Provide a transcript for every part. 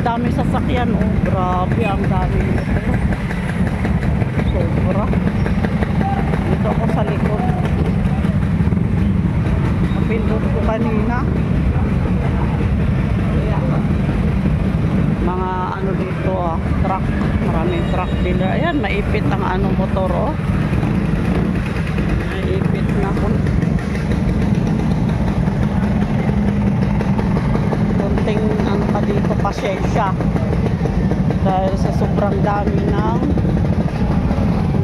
dami sasakyan. Oh, grabe, ang dami nito. Sobra. Dito ako sa likod. Napindot ko kanina. Mga ano dito truck. Maraming truck dealer. Ayan, maipit ang ano motor oh. Maipit na po. Kunting ano pa dito, pasyensya. Dahil sa sobrang dami ng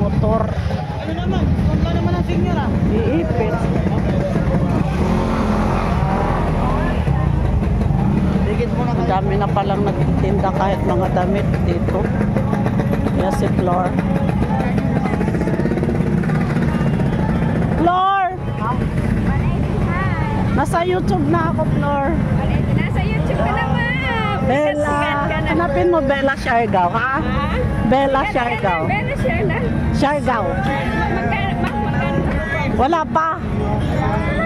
motor. Ano naman? Wala naman ang senior Iipit. Ang dami na palang nagtitinda kahit mga damit dito. Yes, si Flor. Flor! Nasa YouTube na ako, Flor. Nasa YouTube ka naman. Bella. Hanapin mo Bella Siargao, ha? Bella Siargao. Bella Siargao. Wala pa.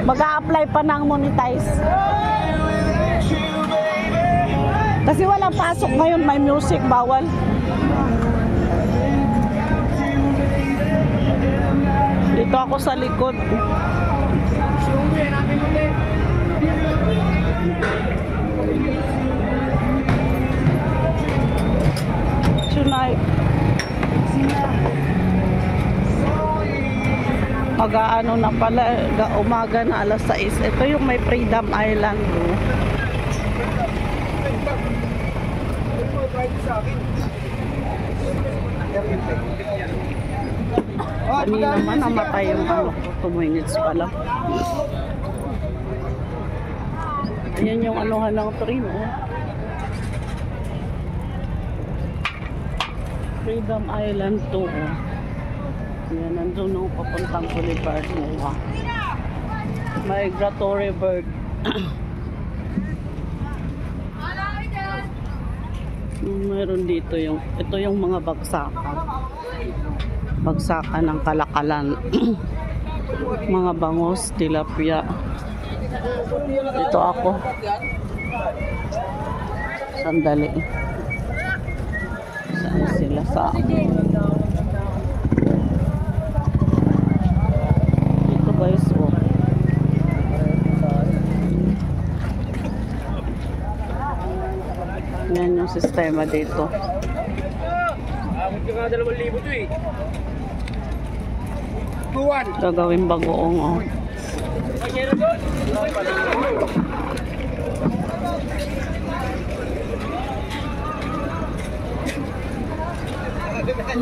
Mag-a-apply pa ng monetize. Kasi walang pasok ngayon, may music, bawal. Dito ako sa likod. Tonight. Mag-aano na pala, umaga na alas 6. Ito yung may Freedom Island. Kanina naman namatay yung ano, 2 minutes pala. Ayan yung anuhan ng train oh. Freedom Island 2 oh. Ayan, nandun nung papuntang Boulevard mo migratory bird. Meron dito yung, ito yung mga bagsakan ng kalakalan. Mga bangos, tilapia. Dito ako. Sandali. Saan sila sa dito guys oh. Yan yung sistema dito. Abot ka nga 2,000 to eh. Gagawin bagoong oh.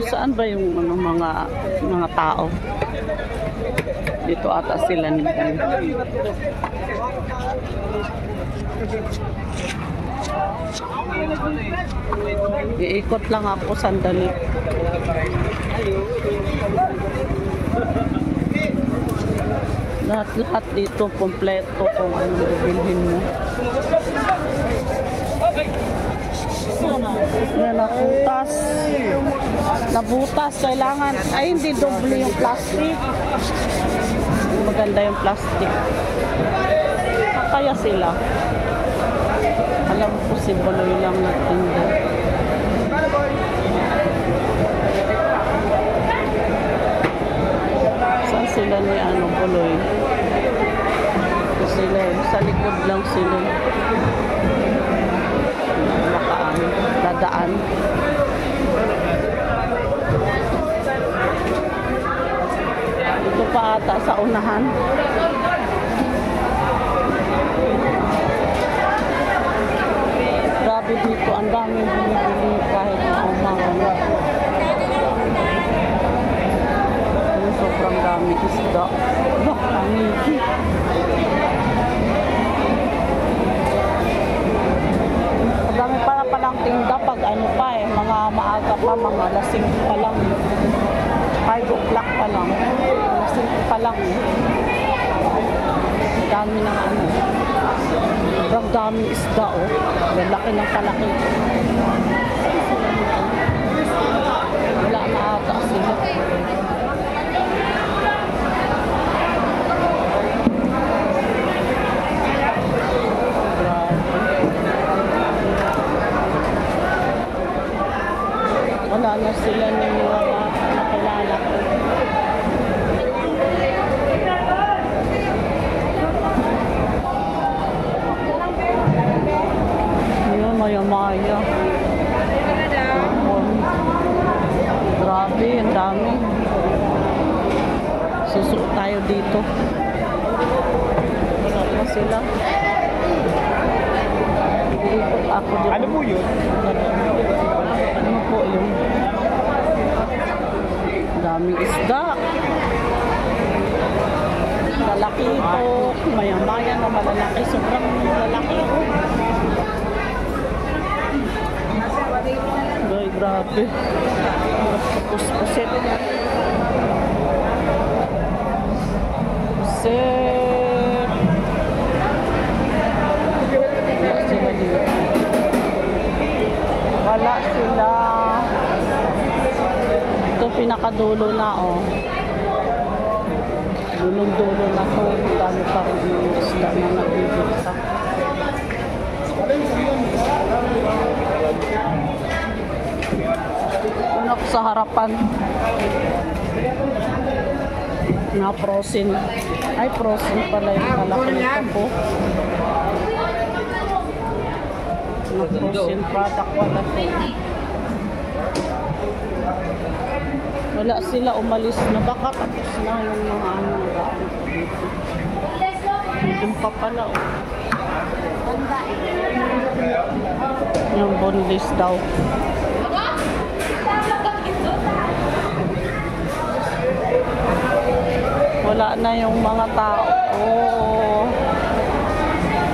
Saan ba yung ano, mga tao? Dito ata sila nito. Iikot lang ako sandali. Lahat dito kompleto kung ano bibilhin mo. Yan na butas. Nabutas kailangan ay hindi doble yung plastic. Maganda yung plastic. Kaya sila. Alam ko si Boloy lang nagtinda. Saan sila ni ano Boloy? Sila sa likod lang sila. Makaan, dadaan. Ito pa ata sa unahan. Grabe dito, ang daming bumibili kahit umaga na. Sobrang dami isda. Amiki. Ang dami para palang tinda pag ano pa eh, mga maaga pa, mga lasing pa lang. 5 o'clock pa lang. Lasing pa lang. Dami ng ano. Sobrang daming isda oh. Lalaki ng palaki. Wala na ata sila. dito. Wala na sila. Ikot ako dito. Ano po yun? Ano po yun? Daming isda. Lalaki ito. Maya-maya na malalaki. Sobrang lalaki ito. Ay, grabe. Pusit. Pusit. Wala sila dito. Wala sila. Ito pinakadulo na, oh. Dulong-dulo na to. Dami pa rin yung isla na nabibigsa. Una ko sa harapan. Na frozen. Ay, frozen pala yung malaki nito po. Na frozen product pala po. Wala sila, umalis na. Baka tapos na yung mga ano. Doon pa pala, oh. Yung boneless daw. Wala na yung mga tao. Oh.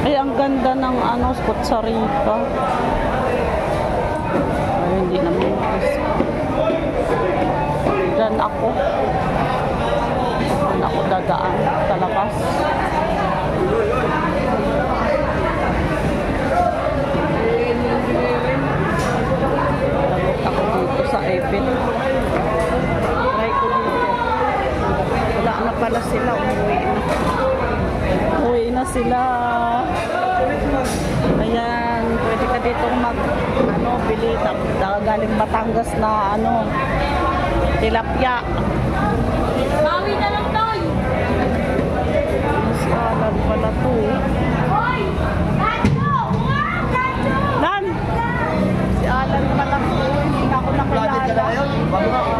Ay, ang ganda ng ano, Costa Rica. Ay, hindi naman. Diyan ako. Diyan ako dadaan sa labas. Lagot ako dito sa Eiffel. Try ko dito. Wala na pala sila. Umuwi na sila. Ayan. Pwede ka dito bili. Galing Batangas na tilapia. Bawi na lang tayo. Si Alan pala to. Hoy! Gancho! Nan! Si Alan pala to. Hindi na ako nakilala.